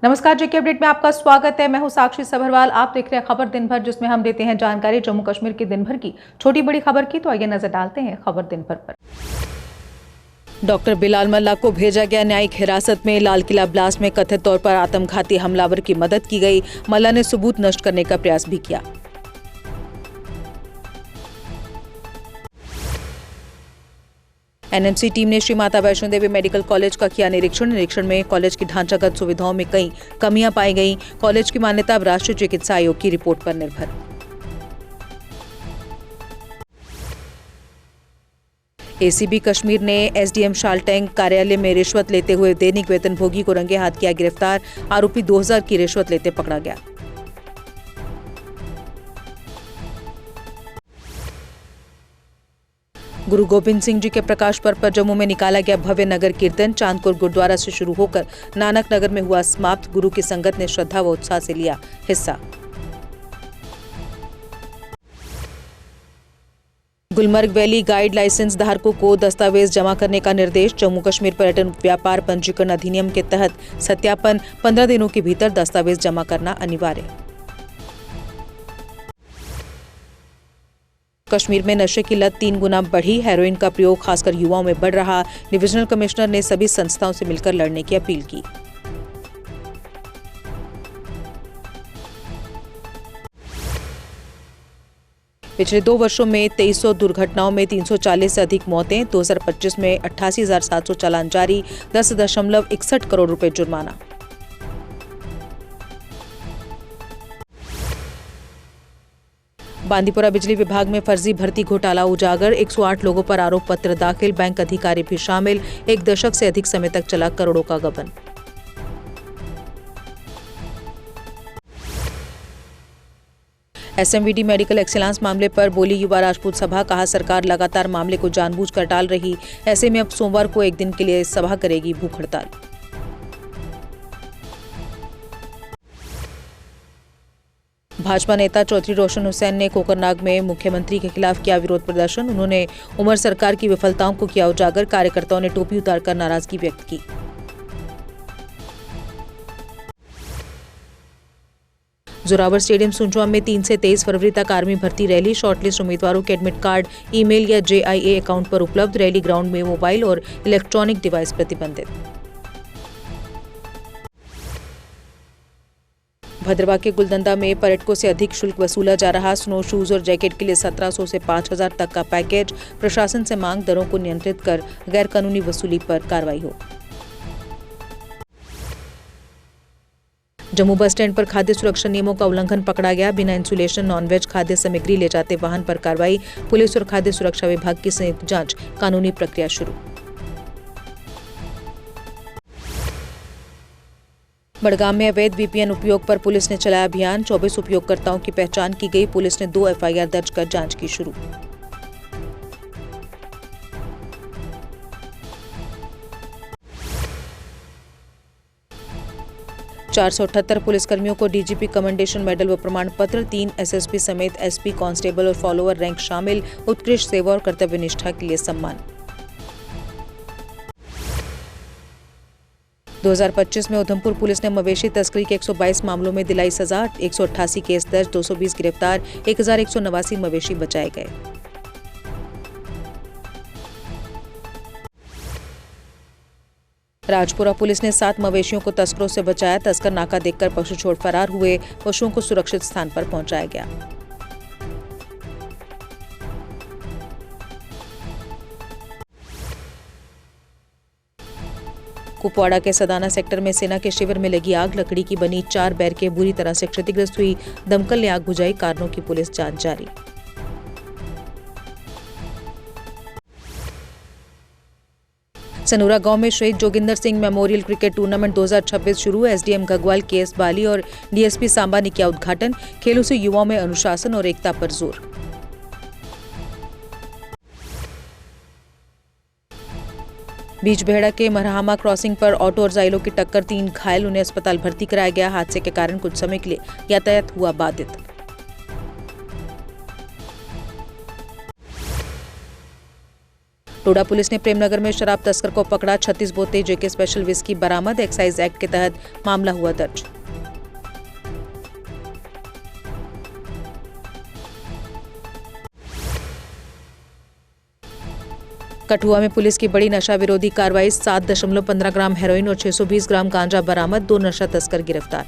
नमस्कार, जेके अपडेट में आपका स्वागत है। मैं हूं साक्षी सभरवाल। आप देख रहे हैं खबर दिन भर, जिसमें हम देते हैं जानकारी जम्मू कश्मीर की दिन भर की छोटी बड़ी खबर की। तो आइए नजर डालते हैं खबर दिन भर पर। डॉक्टर बिलाल मल्ला को भेजा गया न्यायिक हिरासत में। लाल किला ब्लास्ट में कथित तौर पर आत्मघाती हमलावर की मदद की गई। मल्ला ने सबूत नष्ट करने का प्रयास भी किया। एनएमसी टीम ने श्री माता वैष्णो देवी मेडिकल कॉलेज का किया निरीक्षण में कॉलेज की ढांचागत सुविधाओं में कई कमियां पाई गईं। कॉलेज की मान्यता अब राष्ट्रीय चिकित्सा आयोग की रिपोर्ट पर निर्भर। एसीबी कश्मीर ने एसडीएम शालटैंग कार्यालय में रिश्वत लेते हुए दैनिक वेतनभोगी को रंगे हाथ किया गिरफ्तार। आरोपी 2000 की रिश्वत लेते पकड़ा गया। गुरु गोबिंद सिंह जी के प्रकाश पर्व पर जम्मू में निकाला गया भव्य नगर कीर्तन। चांदपुर गुरुद्वारा से शुरू होकर नानक नगर में हुआ समाप्त। गुरु की संगत ने श्रद्धा व उत्साह से लिया हिस्सा। गुलमर्ग वैली गाइड लाइसेंस धारकों को दस्तावेज जमा करने का निर्देश। जम्मू कश्मीर पर्यटन व्यापार पंजीकरण अधिनियम के तहत सत्यापन 15 दिनों के भीतर दस्तावेज जमा करना अनिवार्य। कश्मीर में नशे की लत 3 गुना बढ़ी। हेरोइन का प्रयोग खासकर युवाओं में बढ़ रहा। डिविजनल कमिश्नर ने सभी संस्थाओं से मिलकर लड़ने की अपील की। पिछले 2 वर्षों में 2300 दुर्घटनाओं में 340 से अधिक मौतें। 2025 में 88,700 चालान जारी। 10.61 करोड़ रुपए जुर्माना। बांदीपुरा बिजली विभाग में फर्जी भर्ती घोटाला उजागर। 108 लोगों पर आरोप पत्र दाखिल। बैंक अधिकारी भी शामिल। 1 दशक से अधिक समय तक चला करोड़ों का गबन। एसएमवीडी मेडिकल एक्सीलेंस मामले पर बोली युवा राजपूत सभा। कहा सरकार लगातार मामले को जानबूझकर टाल रही। ऐसे में अब सोमवार को एक दिन के लिए सभा करेगी भूख हड़ताल। भाजपा नेता चौधरी रोशन हुसैन ने कोकरनाग में मुख्यमंत्री के खिलाफ किया विरोध प्रदर्शन। उन्होंने उमर सरकार की विफलताओं को किया उजागर। कार्यकर्ताओं ने टोपी उतारकर नाराजगी व्यक्त की। जोरावर स्टेडियम सुंजवा में 3 से 23 फरवरी तक आर्मी भर्ती रैली। शॉर्टलिस्ट उम्मीदवारों के एडमिट कार्ड ईमेल या JIA अकाउंट पर उपलब्ध। रैली ग्राउंड में मोबाइल और इलेक्ट्रॉनिक डिवाइस प्रतिबंधित। भद्रवाह के गुलदंदा में पर्यटकों से अधिक शुल्क वसूला जा रहा। स्नो शूज और जैकेट के लिए 1700 से 5000 तक का पैकेज। प्रशासन से मांग दरों को नियंत्रित कर गैर कानूनी वसूली पर कार्रवाई हो। जम्मू बस स्टैंड पर खाद्य सुरक्षा नियमों का उल्लंघन पकड़ा गया। बिना इंसुलेशन नॉनवेज खाद्य सामग्री ले जाते वाहन पर कार्रवाई। पुलिस और खाद्य सुरक्षा विभाग की संयुक्त जांच। कानूनी प्रक्रिया शुरू। बड़गाम में अवैध VPN उपयोग पर पुलिस ने चलाया अभियान। 24 उपयोगकर्ताओं की पहचान की गई। पुलिस ने 2 FIR दर्ज कर जांच की शुरू। $478 पुलिसकर्मियों को DGP कमेंडेशन मेडल व प्रमाण पत्र। 3 SSP समेत SP कांस्टेबल और फॉलोअर रैंक शामिल। उत्कृष्ट सेवा और कर्तव्य निष्ठा के लिए सम्मान। 2025 में उधमपुर पुलिस ने मवेशी तस्करी के 122 मामलों में दिलाई सजा। 188 केस दर्ज, 220 गिरफ्तार, 1189 मवेशी बचाए गए। राजपुरा पुलिस ने 7 मवेशियों को तस्करों से बचाया। तस्कर नाका देखकर पशु छोड़ फरार हुए। पशुओं को सुरक्षित स्थान पर पहुंचाया गया। कुपवाड़ा के सदाना सेक्टर में सेना के शिविर में लगी आग। लकड़ी की बनी 4 बैरकें बुरी तरह से क्षतिग्रस्त हुई। दमकल ने आग बुझाई। कारणों की पुलिस जांच जारी। सनूरा गांव में शहीद Joginder Singh memorial cricket tournament 2026 शुरू। SDM गगवाल KS बाली और DSP सांबा ने किया उद्घाटन। खेलों से युवाओं में अनुशासन और एकता पर जोर। बीजबेहड़ा के मरहामा क्रॉसिंग पर ऑटो और जाइलो की टक्कर। 3 घायल, उन्हें अस्पताल भर्ती कराया गया। हादसे के कारण कुछ समय के लिए यातायात हुआ बाधित। डोडा पुलिस ने प्रेमनगर में शराब तस्कर को पकड़ा, 36 बोतल जेके स्पेशल विस्की बरामद, एक्साइज एक्ट के तहत मामला हुआ दर्ज। कठुआ में पुलिस की बड़ी नशा विरोधी कार्रवाई, 7.15 ग्राम हेरोइन और 620 ग्राम गांजा बरामद, 2 नशा तस्कर गिरफ्तार।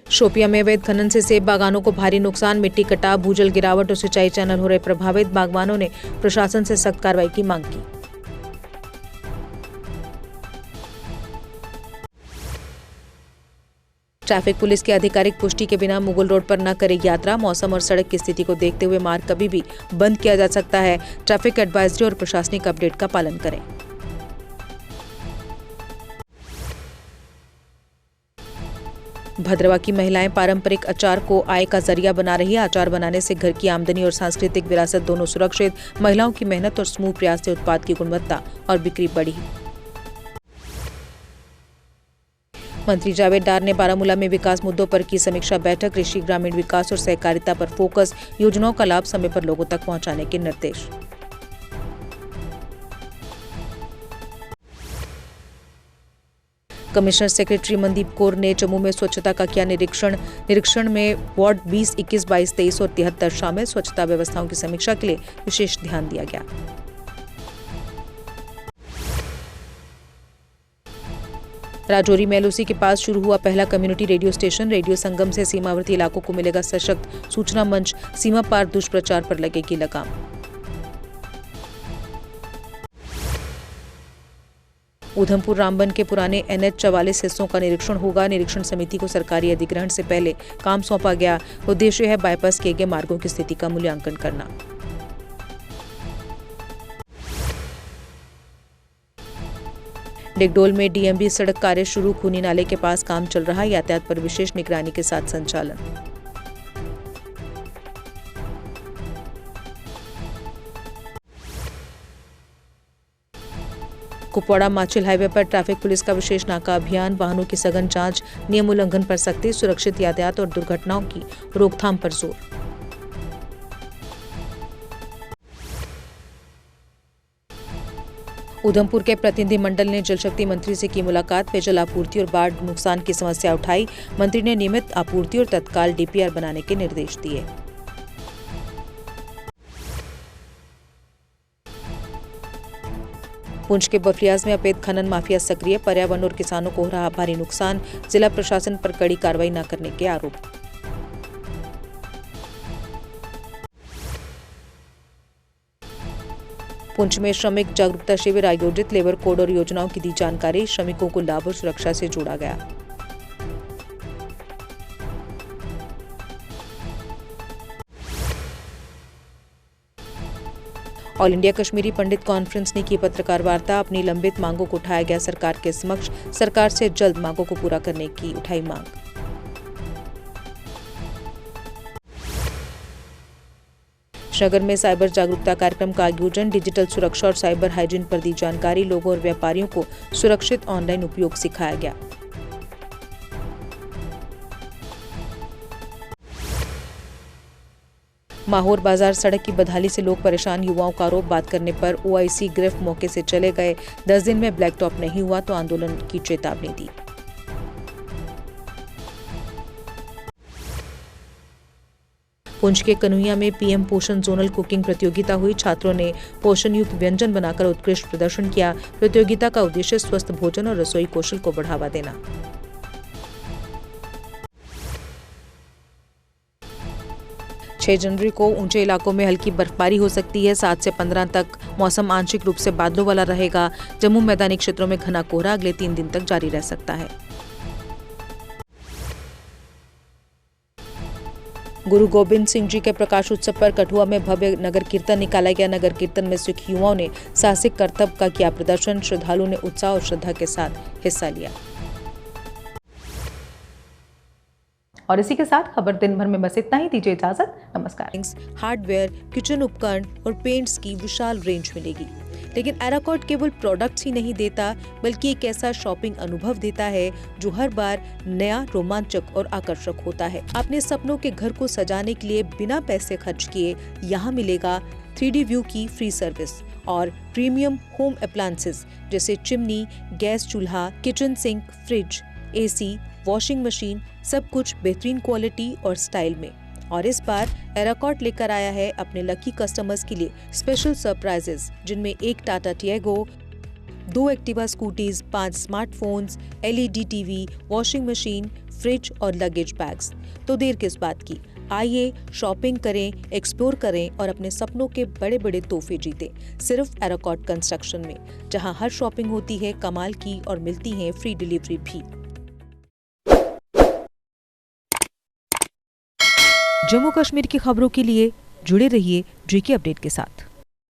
शोपिया में अवैध खनन से सेब बागानों को भारी नुकसान, मिट्टी कटाव, भूजल गिरावट और सिंचाई चैनल हो रहे प्रभावित, बागवानों ने प्रशासन से सख्त कार्रवाई की मांग की। ट्रैफिक पुलिस की आधिकारिक पुष्टि के बिना मुगल रोड पर न करे यात्रा, मौसम और सड़क की स्थिति को देखते हुए मार्ग कभी भी बंद किया जा सकता है, ट्रैफिक एडवाइजरी और प्रशासनिक अपडेट का पालन करें। भद्रवा की महिलाएं पारंपरिक अचार को आय का जरिया बना रही है। अचार बनाने से घर की आमदनी और सांस्कृतिक विरासत दोनों सुरक्षित, महिलाओं की मेहनत और समूह प्रयास से उत्पाद की गुणवत्ता और बिक्री बढ़ी। मंत्री जावेद डार ने बारामूला में विकास मुद्दों पर की समीक्षा बैठक, कृषि, ग्रामीण विकास और सहकारिता पर फोकस, योजनाओं का लाभ समय पर लोगों तक पहुंचाने के निर्देश। कमिश्नर सेक्रेटरी मनदीप कौर ने जम्मू में स्वच्छता का किया निरीक्षण में वार्ड 20, 21, 22, 23 और 73 शामिल, स्वच्छता व्यवस्थाओं की समीक्षा के लिए विशेष ध्यान दिया गया। राजौरी में एलओसी के पास शुरू हुआ पहला कम्युनिटी रेडियो स्टेशन, रेडियो संगम से सीमावर्ती इलाकों को मिलेगा सशक्त सूचना मंच, सीमा पार दुष्प्रचार पर लगेगी लगाम। उधमपुर रामबन के पुराने NH 44 हिस्सों का निरीक्षण होगा, निरीक्षण समिति को सरकारी अधिग्रहण से पहले काम सौंपा गया, उद्देश्य है बाईपास किए गए मार्गों की स्थिति का मूल्यांकन करना। डिगडोल में DMB सड़क कार्य शुरू, खूनी नाले के पास काम चल रहा, यातायात पर विशेष निगरानी के साथ संचालन। कुपवाड़ा माचिल हाईवे पर ट्रैफिक पुलिस का विशेष नाका अभियान, वाहनों की सघन जांच, नियम उल्लंघन पर सख्ती, सुरक्षित यातायात और दुर्घटनाओं की रोकथाम पर जोर। उधमपुर के प्रतिनिधि मंडल ने जल शक्ति मंत्री से की मुलाकात, पेयजल आपूर्ति और बाढ़ नुकसान की समस्या उठाई, मंत्री ने नियमित आपूर्ति और तत्काल DPR बनाने के निर्देश दिए। पुंछ के बफलियाज में अवैध खनन माफिया सक्रिय, पर्यावरण और किसानों को हो रहा भारी नुकसान, जिला प्रशासन पर कड़ी कार्रवाई न करने के आरोप। पुंछ में श्रमिक जागरूकता शिविर आयोजित, लेबर कोड और योजनाओं की दी जानकारी, श्रमिकों को लाभ और सुरक्षा से जोड़ा गया। ऑल इंडिया कश्मीरी पंडित कॉन्फ्रेंस ने की पत्रकार वार्ता, अपनी लंबित मांगों को उठाया गया सरकार के समक्ष, सरकार से जल्द मांगों को पूरा करने की उठाई मांग। श्रीनगर में साइबर जागरूकता कार्यक्रम का आयोजन, डिजिटल सुरक्षा और साइबर हाइजीन पर दी जानकारी, लोगों और व्यापारियों को सुरक्षित ऑनलाइन उपयोग सिखाया गया। माहौर बाजार सड़क की बदहाली से लोग परेशान, युवाओं का आरोप, बात करने पर OIC गिरफ्त, मौके से चले गए, 10 दिन में ब्लैक टॉप नहीं हुआ तो आंदोलन की चेतावनी दी। पुंछ के कन्हैया में PM पोषण जोनल कुकिंग प्रतियोगिता हुई, छात्रों ने पोषण युक्त व्यंजन बनाकर उत्कृष्ट प्रदर्शन किया, प्रतियोगिता का उद्देश्य स्वस्थ भोजन और रसोई कौशल को बढ़ावा देना। 6 जनवरी को ऊंचे इलाकों में हल्की बर्फबारी हो सकती है, 7 से 15 तक मौसम आंशिक रूप से बादलों वाला रहेगा, जम्मू मैदानी क्षेत्रों में घना कोहरा अगले 3 दिन तक जारी रह सकता है। गुरु गोबिंद सिंह जी के प्रकाश उत्सव पर कठुआ में भव्य नगर कीर्तन निकाला गया, नगर कीर्तन में सिख युवाओं ने साहसिक करतब का किया प्रदर्शन, श्रद्धालुओं ने उत्साह और श्रद्धा के साथ हिस्सा लिया। और इसी के साथ खबर दिन भर में बस इतना ही, दीजिए इजाजत, नमस्कार। हार्डवेयर, किचन उपकरण और पेंट्स की विशाल रेंज मिलेगी। लेकिन एराकॉट केवल प्रोडक्ट्स ही नहीं देता, बल्कि एक ऐसा शॉपिंग अनुभव देता है जो हर बार नया, रोमांचक और आकर्षक होता है। अपने सपनों के घर को सजाने के लिए बिना पैसे खर्च किए यहाँ मिलेगा 3D व्यू की फ्री सर्विस और प्रीमियम होम अप्लायंसेस जैसे चिमनी, गैस चूल्हा, kitchen sink, fridge, AC, washing machine, सब कुछ बेहतरीन क्वालिटी और स्टाइल में। और इस बार एराकॉट लेकर आया है अपने लकी कस्टमर्स के लिए स्पेशल सरप्राइजेस, जिनमें एक Tata Tiago, 2 Activa scooties, 5 smartphones, LED TV, washing machine, fridge और लगेज बैग्स। तो देर किस बात की, आइए शॉपिंग करें, एक्सप्लोर करें और अपने सपनों के बड़े बड़े तोहफे जीतें सिर्फ एराकॉट कंस्ट्रक्शन में, जहां हर शॉपिंग होती है कमाल की और मिलती है फ्री डिलीवरी भी। जम्मू कश्मीर की खबरों के लिए जुड़े रहिए JK अपडेट के साथ।